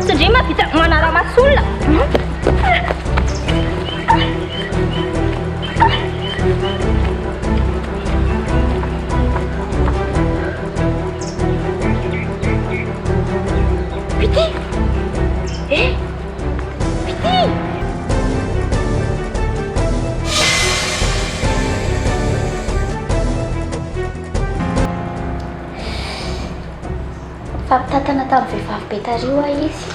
Sendiri mah bisa menara masula. Piti, Piti. Fampitantana tamin'ny vehivavy be tariho izy.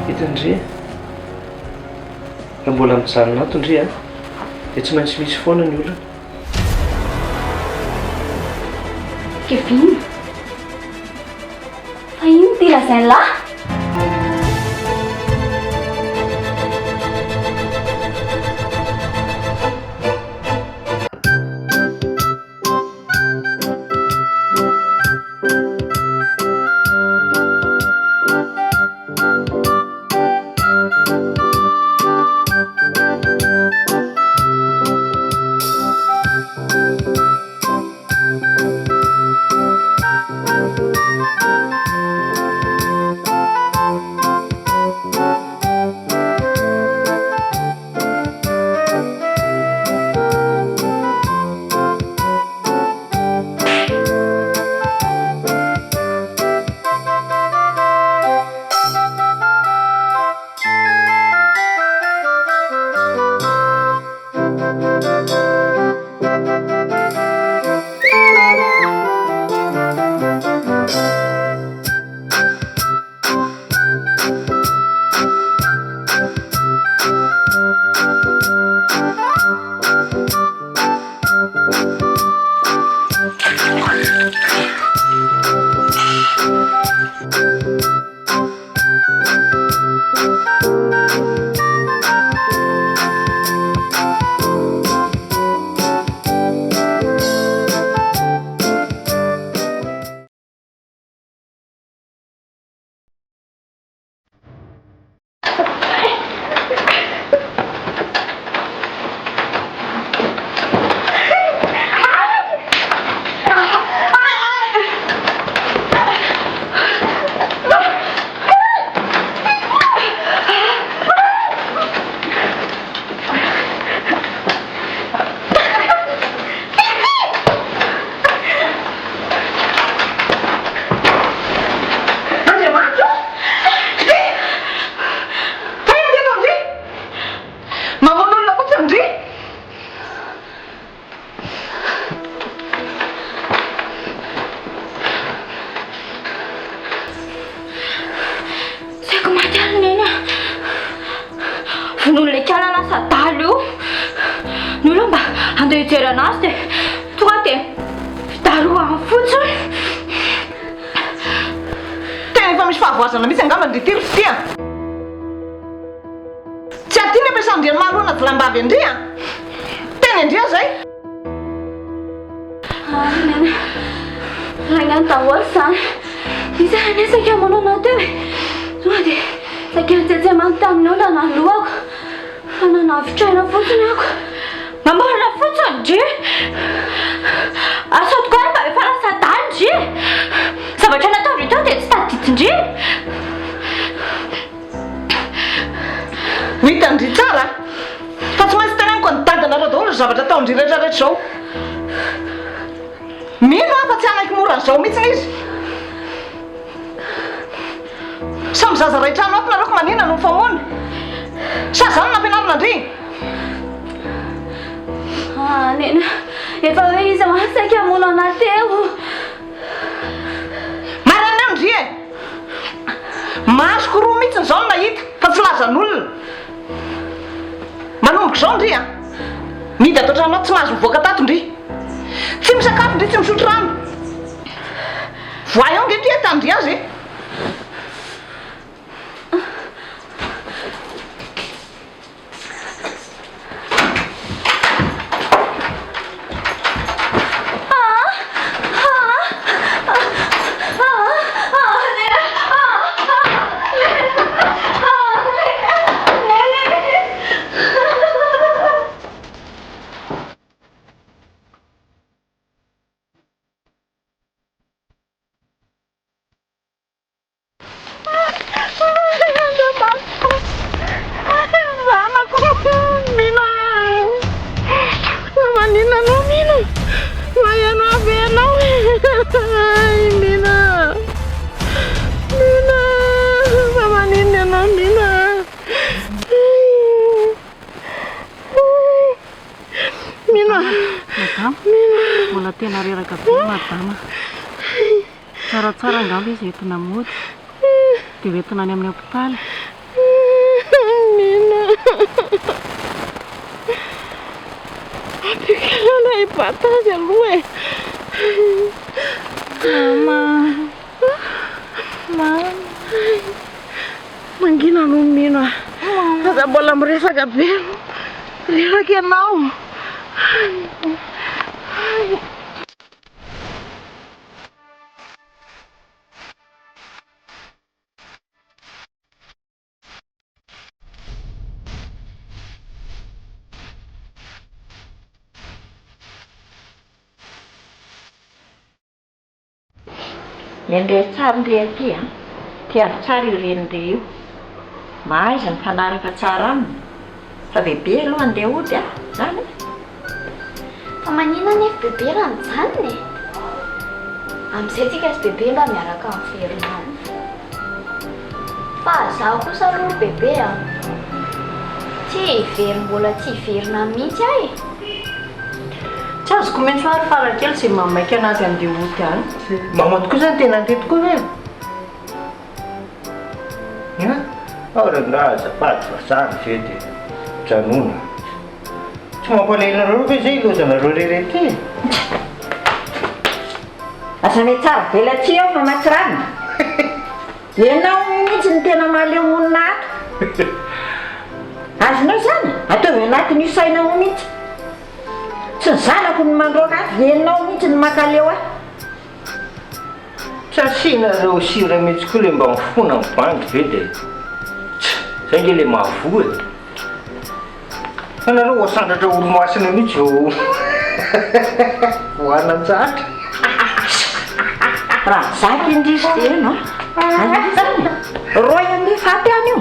Hitandria, raha mbola mijanona ato ndria dia tsy maintsy misy foana ny olona. Kevin, fa ino ty lazainy lahy? Jeranaste, toate, daruan fotsiny. Tena efa misy fahavoazana mihitsy angamba ny tiro tia. Tsy adiny ampiasany dia mahalona vilambavy andria. Tena andria zay. Nena, ragnano daholo zany. Izany nesaka manao teo e. Tonga dia sakely manontany ao na lohako. Fa nanavitraina fotsiny ako. Mamorona fotsiny dre. Asotiko any mba efa lasa dany dre. Zavatra nataondre teo dia tsy tadidindre. Hitandry tsara. Fa tsy maintsy teneniko ny dadanareo daholo zavatra ataondry rehetrarehetra zao. Mino fa tsy anaiky mora an'izao mihitsiny izy. Samy zaza ray trano ato nareo ko manina no mifamoana. Sa zany nampianarina andry. Nena, efa hoe izy mahasaika hamono ana teo. Marana andry e. Masoko roa mihitsy n'izao no nahita fa tsy lazan'olona. Manomboka izao ndry a. Midy ato an-trano ato tsy mahazo mivoaka tato ndry. Tsy misakafo ndry tsy misotro rano. Voyons nge ty etandry azy e. mbola tena reraka be madama. Tsaratsara angamba izy entina mody dia hoentina any amin'ny hopitaly. Nina. Apikalana batazy aloha e. Mama. Mama. Mangina no Nina. Aza mbola miresaka be. Reraka ianao. Nendre tsara ndre aty a. Tiako tsara io renindre io. Mahaiza ny fanaraka tsara aminy. Fa bebe aloha andeha hody a. Zany. Fa manina nefa bebe raha mijanona e. Amin'izay tsika sy bebe mba miaraka amin'ny ferinany. Fa zaho kosa aloha bebe a. Tsy hivery mbola tsy hiverina mihitsy ahy. Tsy azoko mihitsy ary farakely sy mamaika anazy andeha hody any. Mama tokoa zany tena andeha tokoa ve? Ina? Rangahy azafady fa sary ve dia janona. Tsy mampalahelo ve zay lozanareo rehetra. Asa mety tsara vela tsy ao fa matsirana. Ianao mihitsy ny tena mahaleo monina ato. Azonao zany? Ataovy anatin'io sainao mihitsy. Tsy ny zanako ny mandroaka ato, ianao mihitsy ny makaleo ahy. Tsy asianareo sira mihitsy koa le mba mifona ny bandy ve dia zay nge le mahavoa e. Fa nareo hoasandratra olo-masina mihitsy o. Voanan-jatra. Raha zaka indrisy dia ianao. Azany. Roy amin'ny faty any io.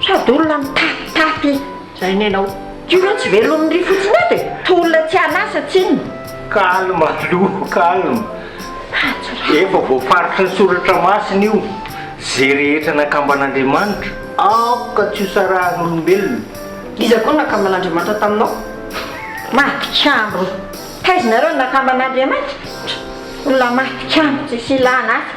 Sady olona mitapitapy. Zay nenao. Io tsy velomin'ny fotsiny ato e. Tolona tsy anasa tsinona. Calme aloha, calme. Efa voafaritra ny soratra masina io. Zay rehetra nakamban'Andriamanitra aoka tsy ho sarahan'olombelona. Iza koa nakamban'Andriamanitra taminao. Matikambro. Taizanareo ny nakamban'Andriamanitra. Olona matikambro tsy sy ilana azy.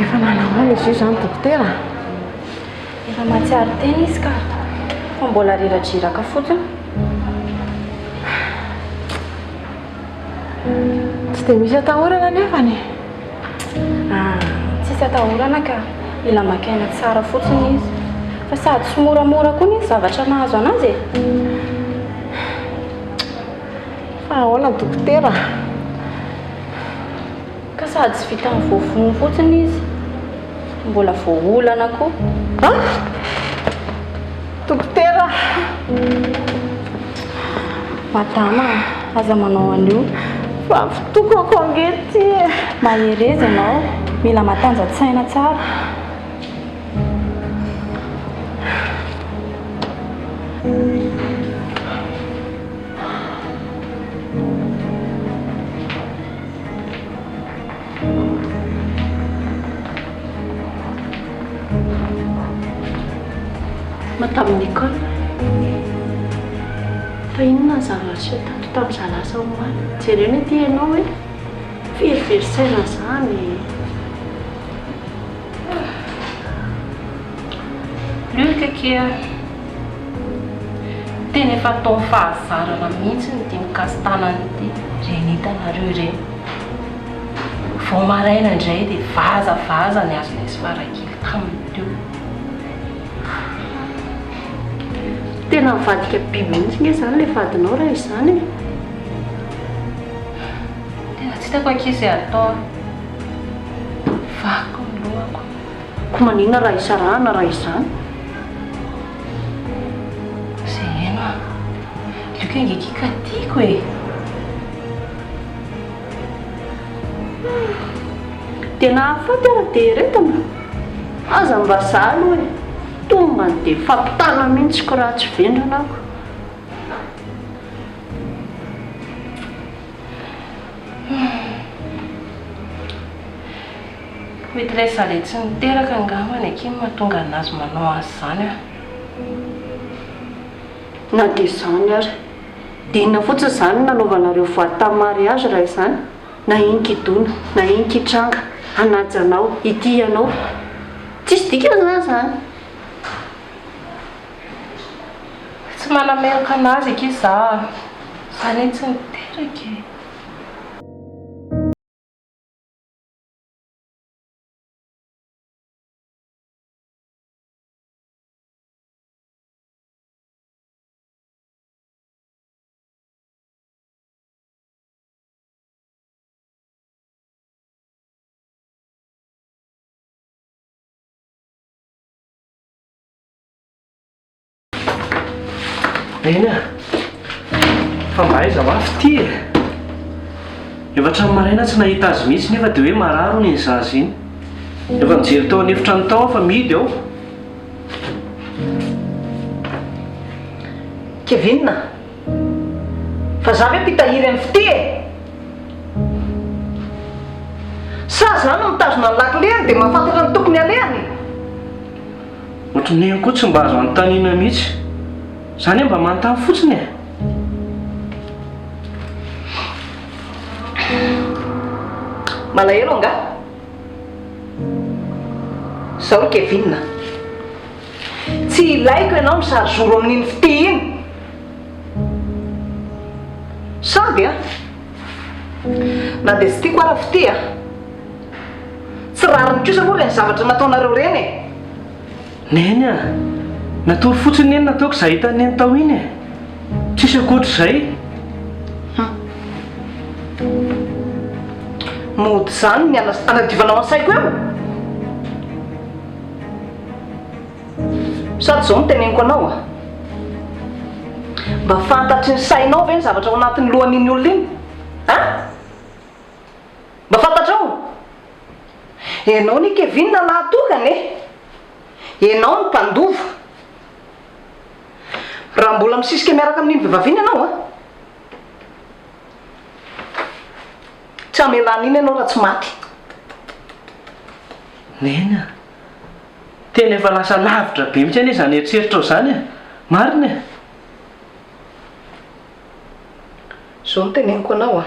Efa nanao izy io zany dokotera. Efa matsiaro tena izy ka. Fa mbola reradriraka fotsiny. Tsy dia misy atahorana nefany. Tsisy atahorana ka. Mila maka-aina tsara fotsiny izy. Fa sady tsy moramora koa ny zavatra nahazo anazy e. Fa ahoana dokotera? Ka sady tsy vita amin'ny voavono fotsiny izy. Mbola voaolana koa. Dokotera! Madama, aza manao an'io. Fa fitokako angety. Mahereza ianao. Mila matanjatsaina tsara. Matamin'ny école. Fa inona ny zavatra tato tamin'izaho lasa omaly. Jerena ety ianao hoe verivery-saina zany. Luka kia. Tena efa ataon'ny fahazarana mihitsy ny dia mikasitanan'ity renitanareo ireny. Vao maraina indray dia vaza ny azonay sy farakely taminy teo. Tena mivadika biby mihitsy nge zany le vadinao raha izany. Tena tsy hitako ankizy atao. Vako ny lohako. Ko manina raha isarahana raha izany. Zay eno a. Luka ngekika tiako e. Tena afaty ara dia retana. Aza mba zaho aloha e. Tomba ny dia fampitana mihitsy ko raha tsy vendranako. mety ilay sale tsy niteraka angambany akiny mahatonga anazy manao azy izany a. Na dia izany ary dia inona fotsiny izany nanaovanareo voady tamin'ny mariazy raha izany na inkidona na inkitranga anajanao ity ianao tsisy dikana zany. Tsy manameloka anazy aky za izany tsy niteraka e. Eny a, fa mba aiza mafy ty e. Efa hatramin'ny maraina tsy nahita azy mihitsy nefa dia hoe mararo ny zaza iny. Efa mijery tao anefitra ny tao fa mihidy ao. Kevinina, fa za ve mpitahiry amin'ny fity e? Sa zany mitazona ny lakileny dia mahafantatra ny tokony alehany? Ohatran'ny eny koa tsy mba azo anontaniana mihitsy. Izany mba manontany fotsiny e. Malahelo anga? Zao Kevinina, tsy ilaiko ianao misary zoro amin'iny fity iny. Sady a, na dia tsy tiako ara fity a, tsy rariny kosa moa ireny zavatra nataonareo reny e. Neny a, natory fotsiny eny nataoko izay hitany eny tao iny e. Tsisy akoatr'izay. Mody zany ny anadiovanao ny saiko eo. Sady zao niteneniko anao a, mba fantatry ny sainao ve ny zavatra ao anatin'ny lohan'iny olona iny? A? Mba fantatrao? Ianao ny Kevinina nahatokana e. Ianao ny mpandova. Raha mbola misisika miaraka amin'iny vehivavy iny ianao a, tsy hamelana iny ianao raha tsy maty. Neny a, tena efa lasa lavitra be mihitsy anie izany eritseritra ao izany e. Marina e. Zao niteneniko anao a,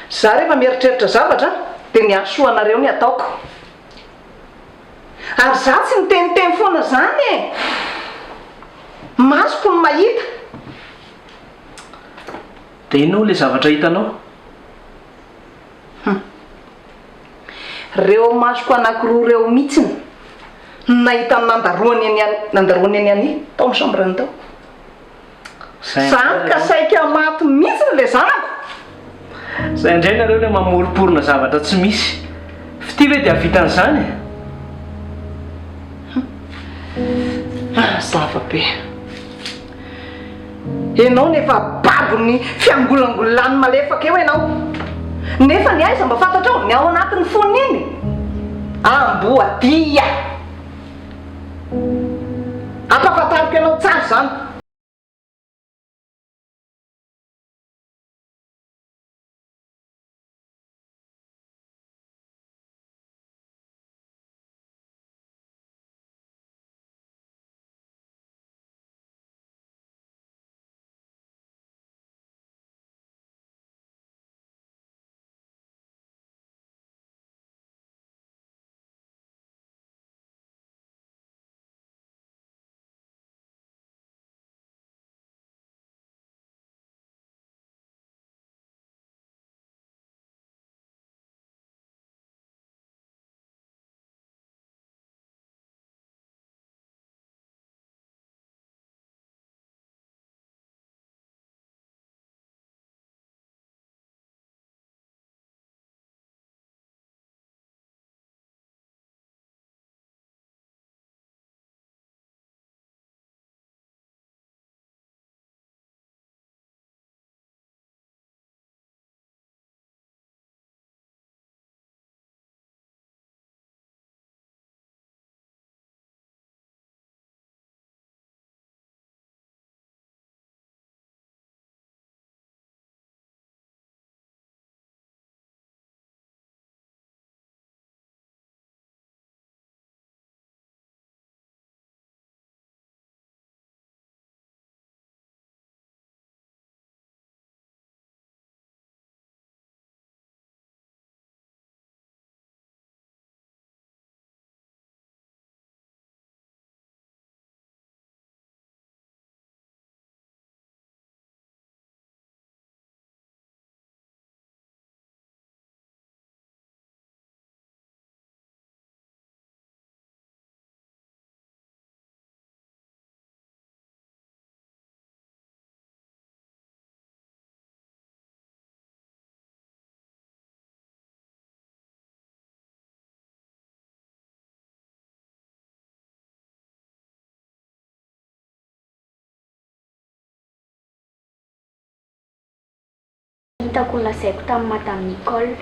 za rehefa mieritreritra zavatra dia ny hasoanareo ny ataoko. Ary za tsy miteniteny foana zany e. Masoko ny mahita. Dia inona ilay zavatra hitanao? Reo masoko anankiroa reo mihitsiny nahita nandaroany any any tao amin'ny chambrany tao. Zany ka saika maty mihitsy le zanako. Izay indray nareo ilay mamoriporona zavatra tsy misy. Fity ve dia vitan'izany e? Zavabe, ianao nefa babony fiangolangolany malefaka eo ianao. Nefa ny aiza mba fantatrao ny ao anatin'ny fony iny? Amboadia. Ampafantariko ianao tsara zany. hitako lazaiko tamin'ny madame Nicole.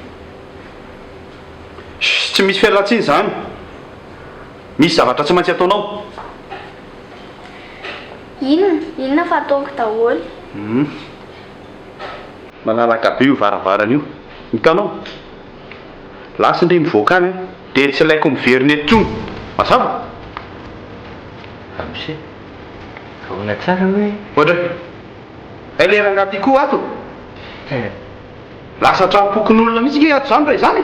Tsy misy fialatsiny zany. Misy zavatra tsy maintsy ataonao. Inona fa ataoko daholo? Malalaka be io varavarana io. Hitanao? Lasa indray mivoaka any dia tsy ilaiko miverina eto intsony. Mazava? Amse. Kaona tsara hoe. Ohatra. Lera angaty koa ato. Lasa trapokon'olona mihitsy ke ato zany ray zany.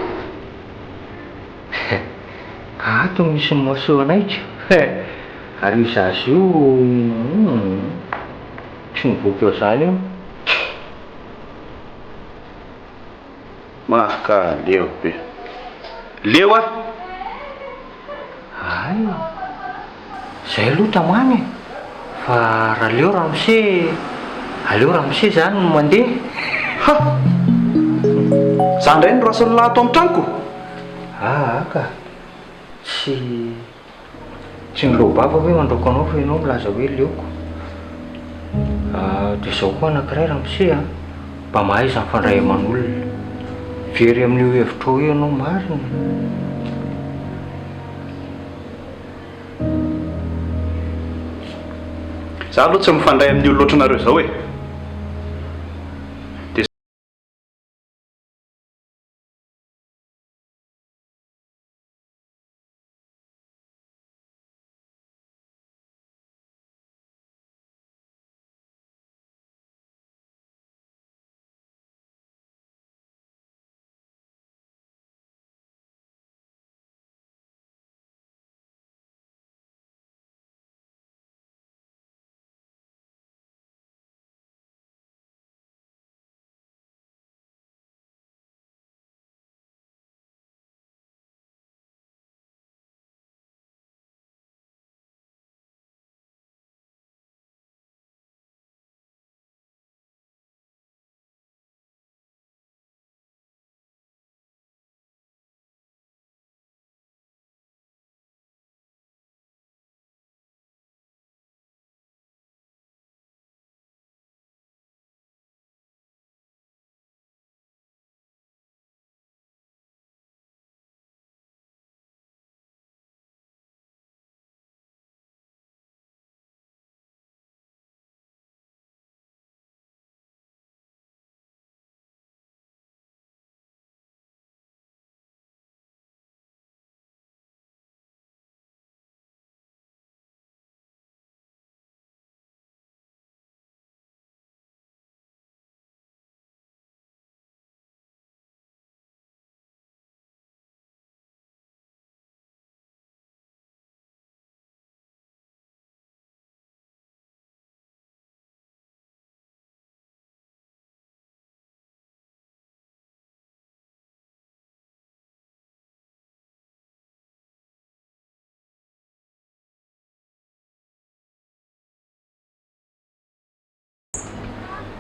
Ato misy moso anaiko. Ary io zasy io tsy mivoaka eo zany io. Maka leo be. Leo a? Ay. Zay aloha tamamy. Fa raha leo ramose, aleo ramose zany no mandeha. Ha! Zany indray no rasan'ny lahy ato amin'ny tranoko. Aka. Tsy nilobava hoe mandroko anao fa ianao milaza hoe leoko. Dia izao koa anankiray ramose a. Mba mahay izany fandray aman'olona. Very amin'io hevitra hoe ianao marina. Za aloha tsy mifandray amin'ny olo loatranareo zao e.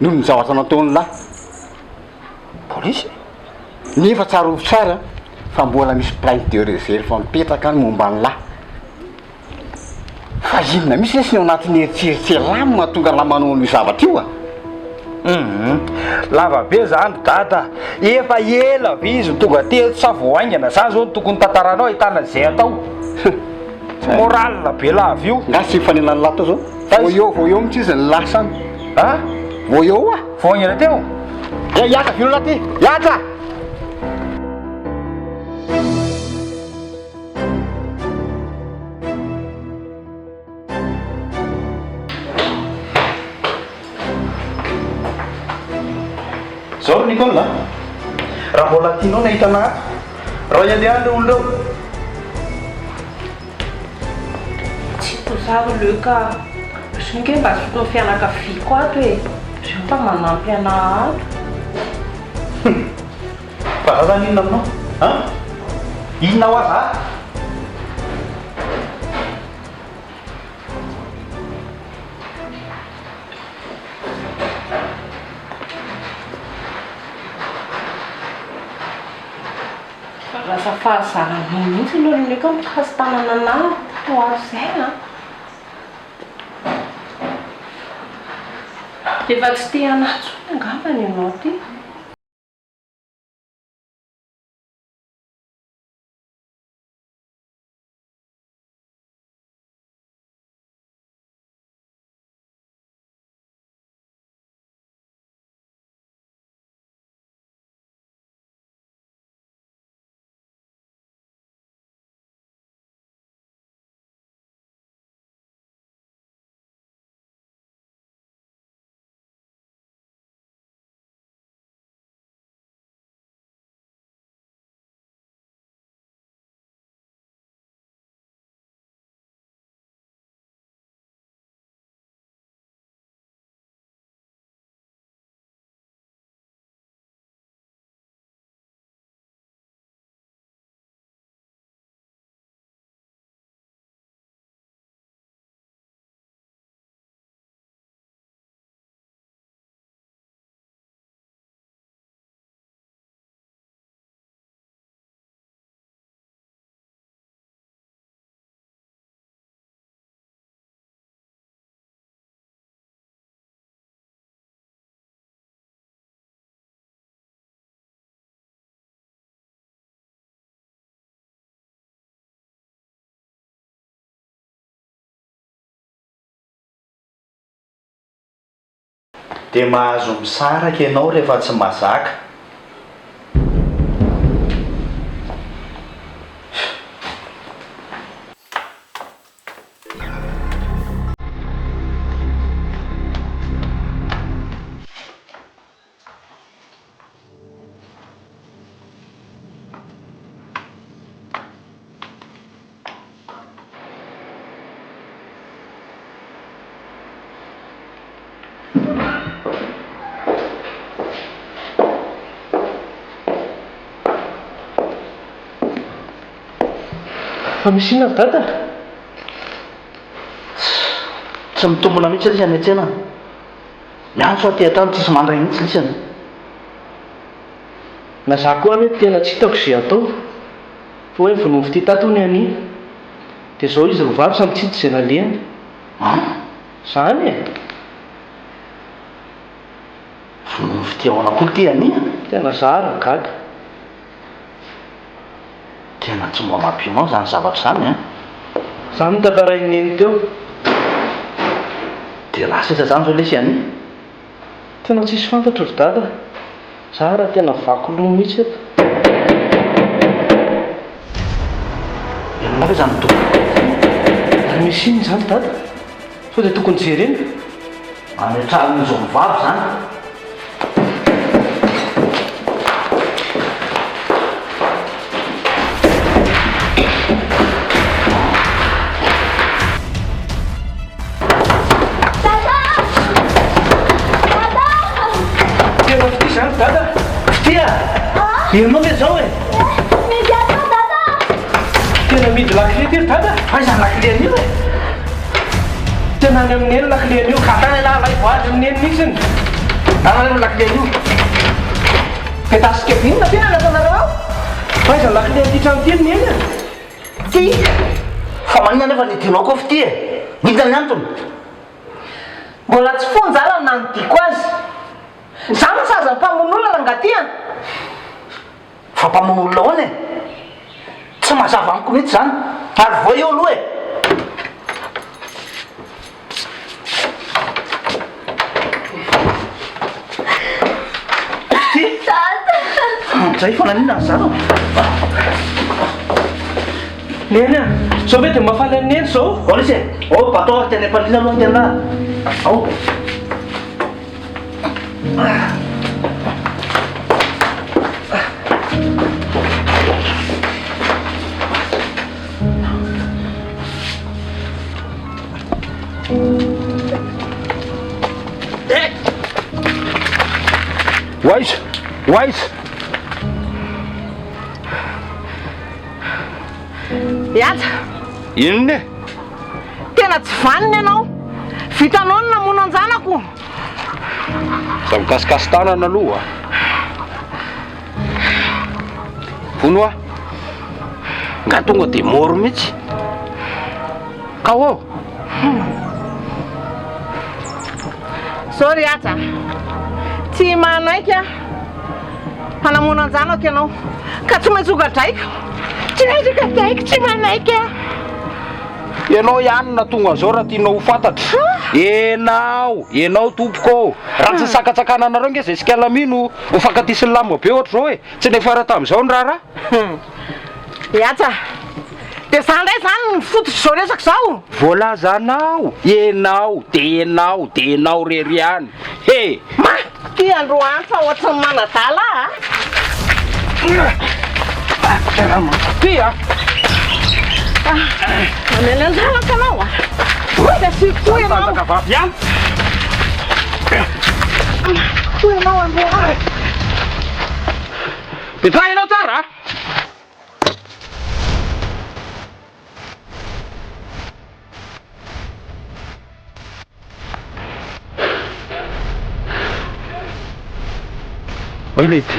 Noho ny zavatra nataony lahy polisy nefa tsara ho tsara fa mbola misy plainte de réserve mipetraka any momba ny lahy fa inona misy lesy ny ao anatin'ny eritseritsy lamy mahatonga lahy manao ny zavatra io a. Lava be zany dada. Efa ela vizy tonga te tsy voaingana zany zao tokony tantaranao ahitana zay atao. Moral be lava io. Ngasy fanelany lahy tao zao. Vao eo mihitsy izy ny lasany. Ha? Vao eo a. Voaingana teo. Iaka vino lahy ty. Iaka. Zao Nicole, raha mbola tianao ny ahitana ato, raha iandeha andro olona eo. Tsy tozavo leka sonke mba sotony fianakaviako ato e. Zio fa manampy ana ato. Fa za zany inona aminao? Ha? Inona ho aza? Lasa fahazaranao mihitsy aloha leka mikasy tanana anahy ho azy zay a. Efa tsy te anahy tsony angambany ianao ty. dia mahazo misaraka ianao rehefa tsy mazaka. Fa misy inona dada? Tsy mitombona mihitsy lisany an-tsena. Miantso aty an-trano tsisy mandray mihitsy lisany. Na za koa hoe tena tsy hitako izay atao fa hoe vonovo ty tatony any dia zao izy rovavy samy tsy izay nalehany. Zany e. Vonovo ty ahoana koa ty any? Tena zara gaga. Tena tsy mba mampianao zany zavatra zany a. Za mitantarainy eny teo. Dia lasa iza zany zao lesy any? Tena tsisy fantatro ry dada. Za raha tena vaky loha mihitsy eto. Inona ve zany tokony? Raha misy iny zany dada. Sao dia tokony jerena? Ametrahan'izao mivavy zany. Dada, tia! Inona ve zao e? Midy ato dada! Tena midy lakile ty ry dada? Aiza lakile an'io e? Tena any amin'ny eny lakile an'io. Katany na lay Voazy amin'ny eny mihitsiny. Tanana lakile an'io. Fetasika inona tena natanareo ao? Aiza lakile an'ity trano ty ny eny e? Ty! Fa manina nefa nidinao koa fa ty e. Nidina ny antony. Mbola tsy fonjala na nodiko azy. Za masaza mpamon'olona angatiana. Fa mpamon'olona ahoana e? Tsy mazava amiko mihitsy zany. Ary voa eo aloha e. Zay fa naninona ny zaro? Neny a, sao ve dia mafaly any eny zao? Ao lesy e. Ao batao teny am-palina aloha tena. Ao. Wise, wise. Yaja, Inona e? tena tsy vaniny ianao. Vitanao ny namono anjanako. Za mikasikasy tanana aloha. Vono a. Nga tonga dia moro mihitsy. Ka ao. Sorry Yaja. Tsy manaika. Hanamono anjanako ianao. Ka tsy maintsy hogadraika. Tsy maintsy hogadraika, tsy manaika. Ianao ihany na tonga an'izao raha tianao ho fantatra. Ianao tompoko. Raha tsy sakatsakana anareo nge zay sikalamino ho fakatisin'ny lamba be ohatr' zao e. Tsy nefa raha tamin'izao ny raharaha. Yaja. Dia za ndray zany fototra zao resaka zao. Voalazanao. Enao rery ihany. He! Ma, ty androany fa ohatry ny manadala Ty a! Maneny anjanaka anao a. Dia siko ianao. Vavy ihany. Ko ianao androany. Petrahinao tsara. Oi leite.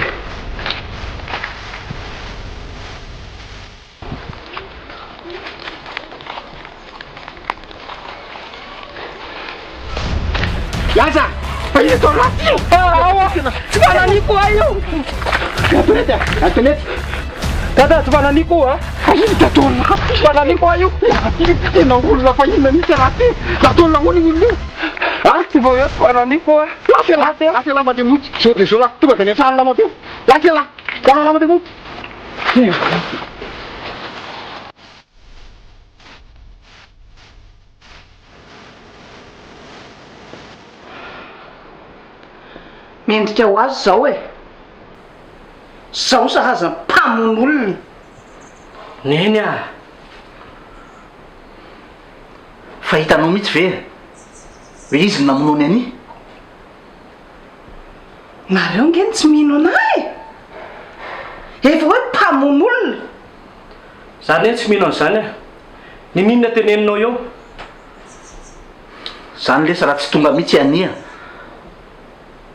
Yaza! Aí, tô lá, tio! Para ni ko ayo! Atunet! Dada, para ni ko ah! Ay, daton na! Para ni ko ayo! Tinahul na pa yun na ni Sarati! Daton lang uling uling! Tsy vao eo ananiko lasy lama ty motsy so de so la tonga de ny trano lama teo lasy la trano lama teo motsy mendrika ho azy zao e zao sahaza mpamon'olona neny a fa hitanao mihitsy ve hoe izy namonony any nareo ngeny tsy mino anay efa hoe mpamon'olona zany hoe tsy mino an'izany a ny minona teneninao eo zany lesa raha tsy tonga mihitsy ania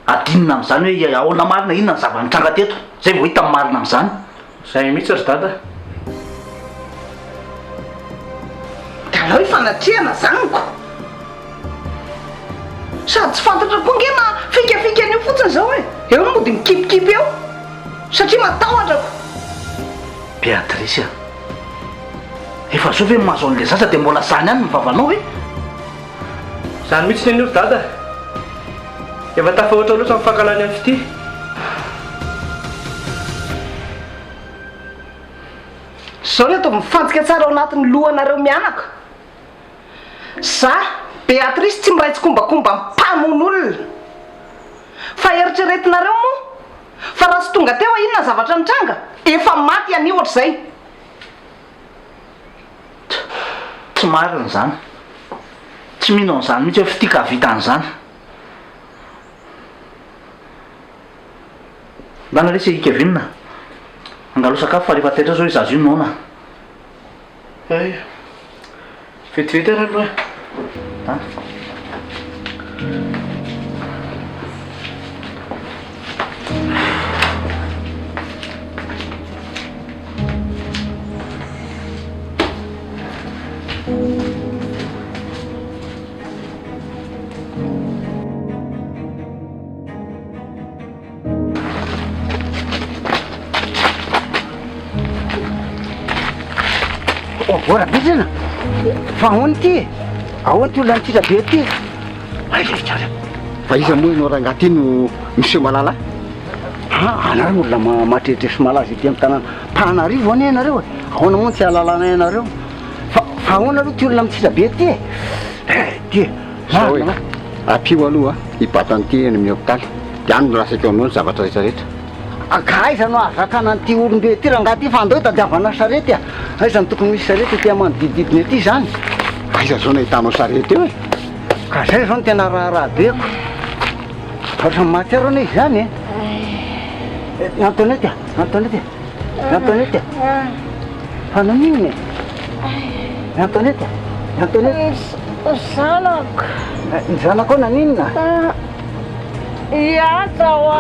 adinina am'izany hoe ahoana marina inona ny zava-nitranga teto zay vao hita marina am'izany zay mihitsy ry dada da alao ifanatrehana zaniko sady tsy fantatra koa ngena fikafika an'io fotsiny zao hoe eo no mody mikipikipy eo satria matahotrako Beatrice efa so ve mahazo an'le zaza de mbola zany any mivavanao hoe zany mihitsy nen'io ry dada efa tafahoatra loatra mifankalany amin'ny fity zao le atao mifantsika tsara ao anatin'ny lohanareo mianaka za Beatrice tsy miraitsy kombakomba mpamon'olona fa eritreretinareo moa fa raha sy tonga teo inona zavatra nitranga efa maty any ohatr'izay tsy marina zany tsy mino an'izany mihitsy hoe fitika vita an'izany lana resy ikavinina angalo sakafo fa rehefa tetra zao izy azo io nona ay vetivety ara aloha Ora bizina fa ahoana ty ahoana ty olona nititra be ty fa iza moa ianao rangaty no monsieur malala anareo olona matrehitrehsy malaza ety amin'ny tanàna Pahanarivo any ianareo e ahoana moa tsy ahalalana ianareo fa ahoana aloha ty olona mititra be ty ty zao hoe apio aloha hibatany ty eny amin'ny hôpitaly de any no rasaka eo aminao ny zavatra rehetrarehetra akaiza no azakana an'ity olombe ty rangaty fa andeo tadiavana sarety aiza ny tokony misy sarety ty amanodidididiny aty zany aiza zao nahitanao sarety eo e ka zay zao no tena raharaha beko ohatra maty arona izy zany e Antoinette Antoinette Antoinette fa nanino e Antoinette Antoinette zanako ny zanako naninona iasa hoa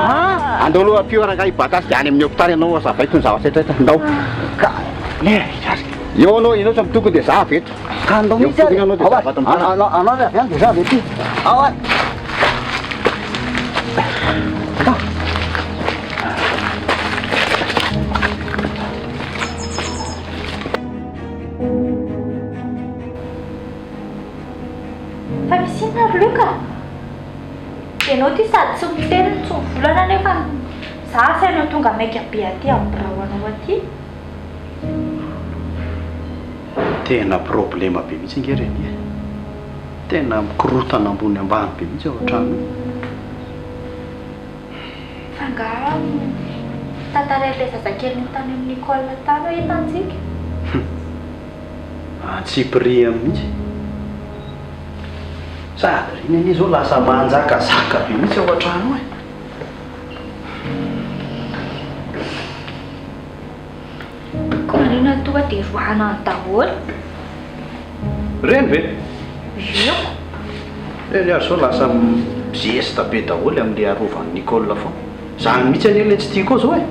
andao aloha apio araka hibatasy de any amin'ny hôpitaly ianao azavaiko ny zavatraitraitra ndao ka le eo anao inao tsy mitokony de za veto ka andao mihitsy ary anao re avy any de za vety ao ay fa misy inona ry Loka ianao ty sady tsy miteny tsy mivolana nefa za sainao tonga maika be aty amin'ny birahoanao aty tena problema be mihitsy ngereny e tena mikorotana ambony ambany be mihitsy ao an-trano fa nga tantaran'ilay zazakely nytany amin'ny Nicole tany hoe hitantsika tsy pri mihitsy sady reny anie zao lasa manjakazaka be mihitsy ao an-trano e ko manina tonga de roana ny daholo reny ve io reny ary zao lasa gesta be daholo amin'le arovan'ny Nicole fo zany mihitsy anie le tsy tiako ao zao e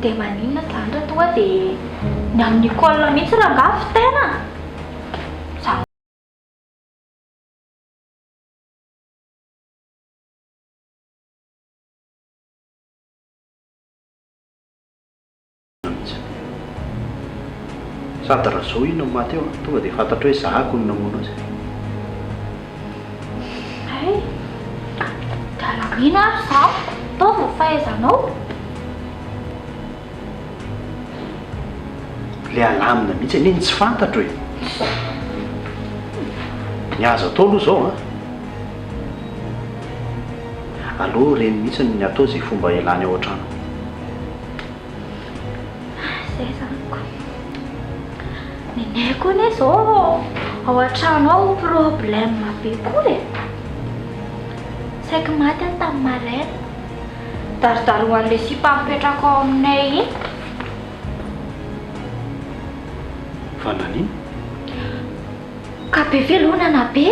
de maninona zany raha tonga de ny amin'ny Nicole mihitsy raha ngafy tena sady raha zao ino maty eo tonga dia fantatra hoe zahako ny namono azy. Ay, dalamina ary zaho taova fahaizanao. Le alamina mihitsy aneny tsy fantatro e. Ny azo atao aloha zao aloha reny mihitsy ny atao zay fomba ialany ao an-trano. Zay zaniko. Neneko ne zao ao an-trano ao problème be koa e. Saika maty any tamin'ny maraina. Darodaroan'le sipa mipetraka ao aminay iny. Fa nanino? Ka be velonana be.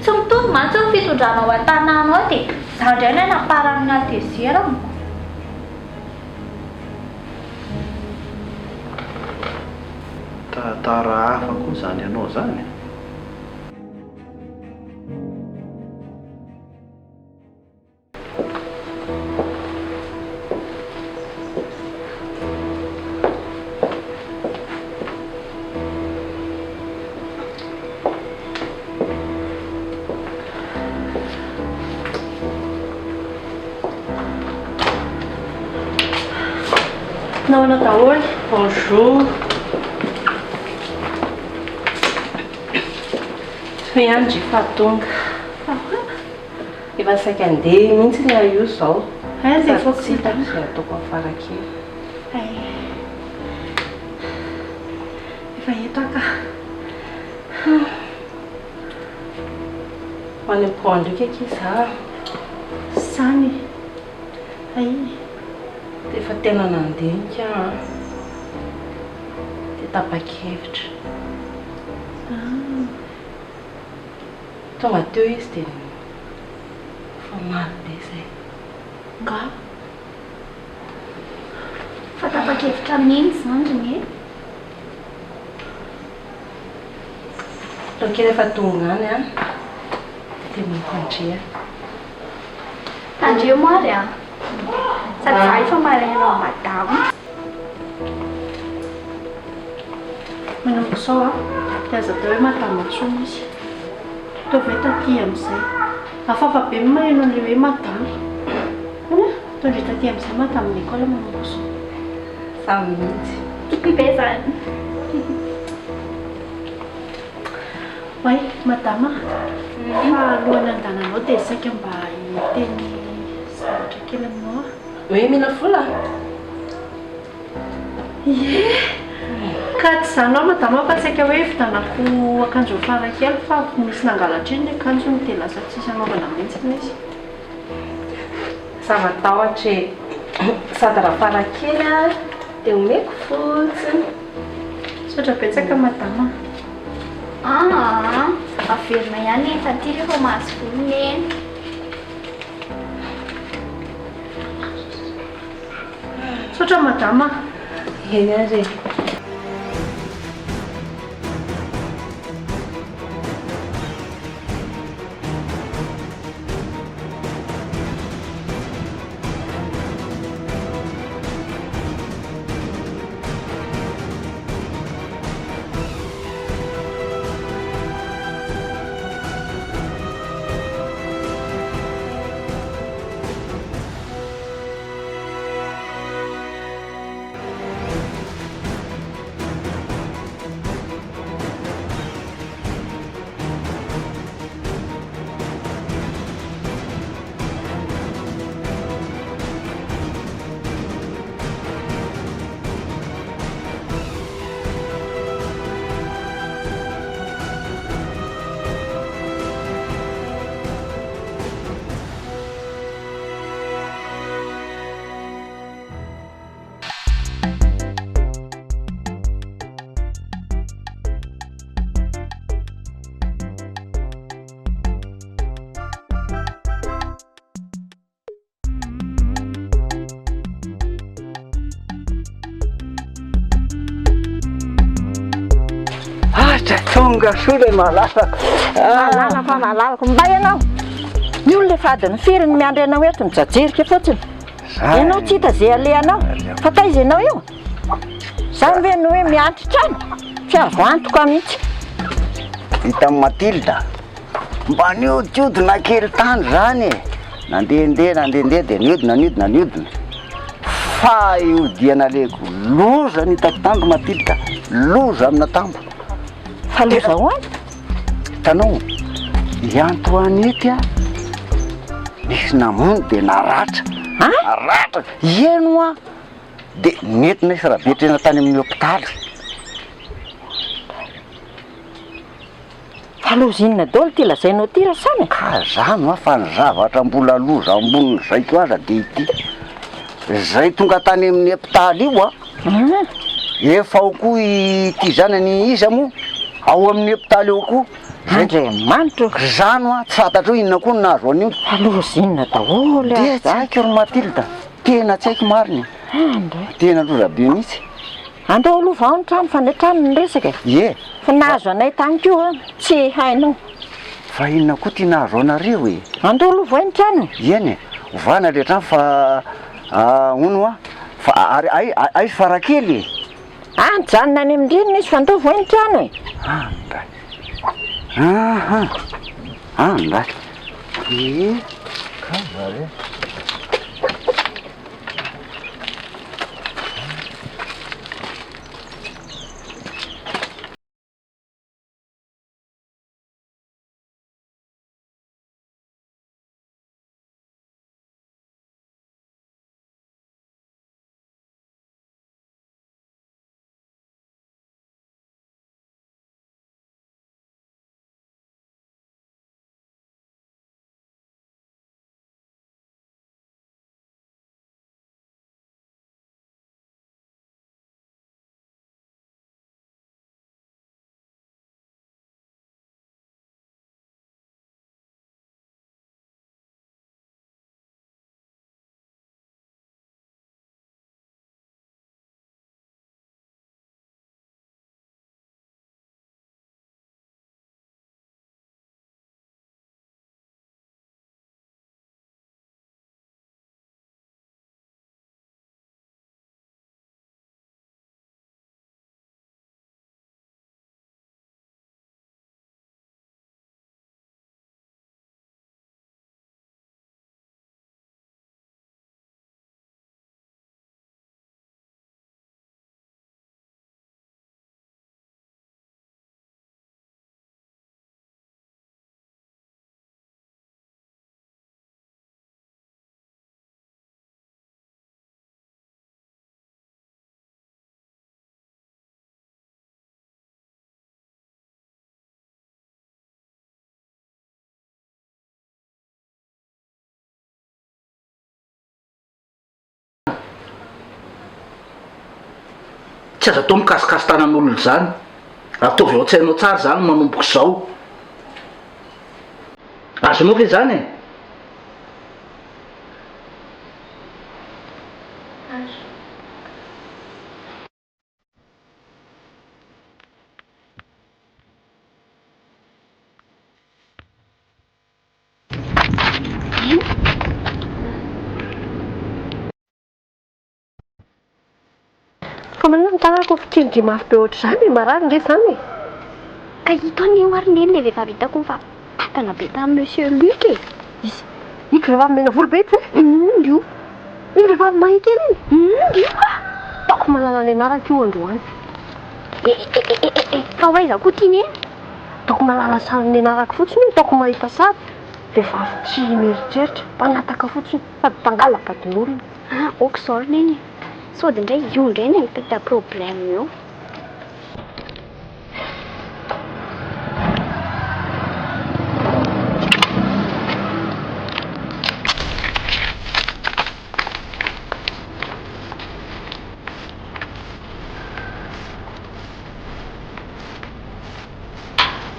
Tsy mitovy mantsy ny fitondrana ao an-tanàna ao dia za indray ny naparany natezerako. Tantara hafa koa zany ianao zany. Naona daholo. Bonjour. Tsy ihany efa tonga. Efa saika andeha mihitsy ny io izao. Zay Sady tsy hitako izay ataoko afarakely. Efa hitaka. Ho any am-pao ndraiky aky za. Zany. Ay. Dia efa tena nandinika. Dia tapa-kevitra. Tonga teo izy dia fa maro be izay. Nga. Fa tapa-kevitra mihitsy zany e. Raha kely efa tonga any dia mankandrea. Tandreo mary sady za efa maraina madamo. Manomboka sao dia aza atao hoe matamatsoa izy. Ataovy hoe taty amin'izay. Hafahafa be maheno an'ilay hoe madamo. Tondry taty amin'izay mata amin'ny école manomboka sao. Samy mihitsy. Tiako be zany. Way, madama. Fa alohan'ny andananao dia saika mba hiteny zavatra kely aminao. Hoe mila vola? Ka tsy izany ao madama fa saika hoe vitanako akanjo farakely fa misy nangalatra iny ny akanjo ny dia lasa tsisy anaovana mihitsy izy. Zava-tahotra e. Sady raha farakely dia omeko fotsiny. Sotra betsaka madama. Averina ihany efa ty rehefa mahazo volony eny. Sotra madama. Eny ary. Tonga soa malalaka. Malalaka fa malalaka mba ianao. Ny olona efa adiny firy ny miandry anao eto mijajerika fotsiny. Ianao tsy hita izay alehanao. Fa taiza ianao io? Zany ve no hoe miantritrany tsy azo antoka mihitsy. Vita amin'ny Matilda mba niodiodina kely tany zany e. Nandehandeha dia niodina fa iodiana leko loza ny hitako tambo Matilda, loza amina tambo. Fa loza hoany? Hitanao Antoine ety a nisy namono dia naratra naratra eno a dia nentina isy raha betrena tany amin'ny hôpitaly. Fa loza inona daholo ty lazainao ty Rasana? Ka zany a fa ny zavatra mbola loza ambonin'izay ko aza dia ity zay tonga tany amin'ny hôpitaly io a efa ao koa ity zanany iza moa ao amin'ny hôpitaly eo koa. Andriamanitra zano a tsy fantatra hoe inona koa no nahazo an'io. fa loza inona daholo dia tsy haiko ry Matilda, tena tsy haiko mariny, tena loza be mihitsy. Andao aloha vao ny trano fa ny trano ny resaka Ie fa nahazo anay tany koa tsy hainao. fa inona koa ty nahazo anareo e? Andao aloha vao ny trano. Eny ovana le trano fa ono a fa aizy farakely e. Nijanona any amin'ny rindrina izy fa andao vao ny trano e. Nday kazare tsy azo atao mikasikasy tanan'olona zany, ataovy ao an-tsainao tsara zany manomboka izao. Azonao ve zany e? Fa manao tanako fitindry mafy be ohatr'izany marary ndray zany e. Ka hitony oariny le vehivavy hitako fa tatana be tamin'ny Monsieur Luc e. Izy iko vehivavy mena volo be ity e. Io Iny vehivavy mahita eny io taoko malala ny anarako io androany. Fa hoaiza koa tiany e? Taoko malala sary ny anarako fotsiny taoko mahita sary vehivavy tsy mieritreritra mpanataka fotsiny sady mpangala badin'olona. Ok zao neny sody indray io indray no mipeta problème io.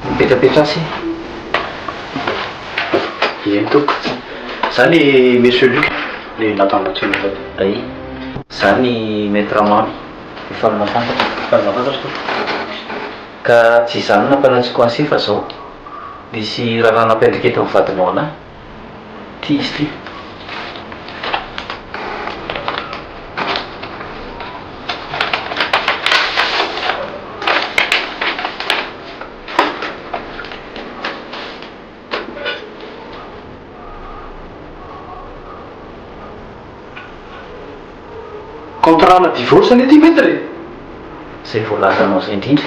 Mipetrapetra asy eny toko zany Monsieur Luc le natambatsy ay zany maître mamy efa nafantatra ka tsy zany nampanatsiko an'sy fa zao misy raha nampendrikety amin'ny vadinao anahy ty izy ty. fampiarahana divorce anie ty mety re zay voalazanao zay indrindra